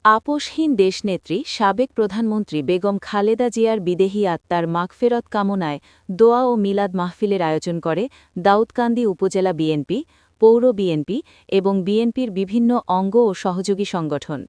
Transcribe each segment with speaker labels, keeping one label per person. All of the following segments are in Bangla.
Speaker 1: আপোষহীন দেশনেত্রী সাবেক প্রধানমন্ত্রী বেগম খালেদা জিয়ার বিদেহী আত্মার মাগফেরত কামনায় দোয়া ও মিলাদ মাহফিলের আয়োজন করে দাউদকান্দি উপজেলা বিএনপি, পৌর বিএনপি এবং বিএনপির বিভিন্ন অঙ্গ ও সহযোগী সংগঠন।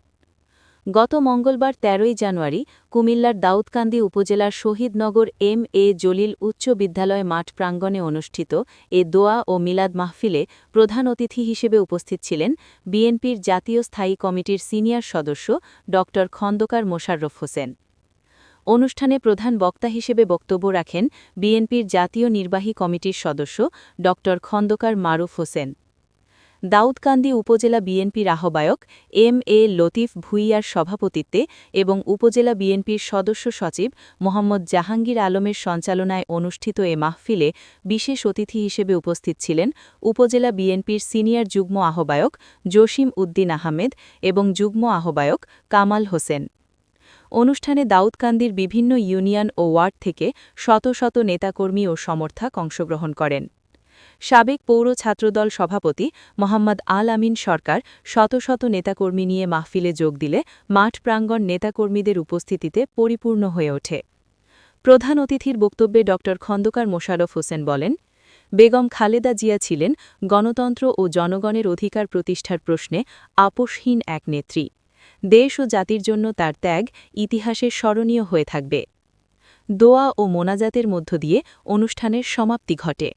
Speaker 1: গত মঙ্গলবার ১৩ জানুয়ারি কুমিল্লার দাউদকান্দি উপজেলার শহীদনগর এম.এ. জলিল উচ্চ বিদ্যালয় মাঠ প্রাঙ্গণে অনুষ্ঠিত এ দোয়া ও মিলাদ মাহফিলে প্রধান অতিথি হিসেবে উপস্থিত ছিলেন বিএনপির জাতীয় স্থায়ী কমিটির সিনিয়র সদস্য ড. খন্দকার মোশাররফ হোসেন। অনুষ্ঠানে প্রধান বক্তা হিসেবে বক্তব্য রাখেন বিএনপির জাতীয় নির্বাহী কমিটির সদস্য ড. খন্দকার মারুফ হোসেন। দাউদকান্দি উপজেলা বিএনপির আহ্বায়ক এম.এ. লতিফ ভূঁইয়ার সভাপতিত্বে এবং উপজেলা বিএনপির সদস্য সচিব মোহাম্মদ জাহাঙ্গীর আলমের সঞ্চালনায় অনুষ্ঠিত এ মাহফিলে বিশেষ অতিথি হিসেবে উপস্থিত ছিলেন উপজেলা বিএনপির সিনিয়র যুগ্ম আহ্বায়ক জসিম উদ্দিন আহমেদ এবং যুগ্ম আহ্বায়ক কামাল হোসেন। অনুষ্ঠানে দাউদকান্দির বিভিন্ন ইউনিয়ন ও ওয়ার্ড থেকে শত শত নেতাকর্মী ও সমর্থক অংশগ্রহণ করেন। সাবেক পৌর ছাত্রদল সভাপতি মোহাম্মদ আল আমিন সরকার শত শত নেতাকর্মী নিয়ে মাহফিলে যোগ দিলে মাঠ প্রাঙ্গণ নেতাকর্মীদের উপস্থিতিতে পরিপূর্ণ হয়ে ওঠে। প্রধান অতিথির বক্তব্যে ড. খন্দকার মোশাররফ হোসেন বলেন, বেগম খালেদা জিয়া ছিলেন গণতন্ত্র ও জনগণের অধিকার প্রতিষ্ঠার প্রশ্নে আপোষহীন এক নেত্রী। দেশ ও জাতির জন্য তার ত্যাগ ইতিহাসে স্মরণীয় হয়ে থাকবে। দোয়া ও মোনাজাতের মধ্য দিয়ে অনুষ্ঠানের সমাপ্তি ঘটে।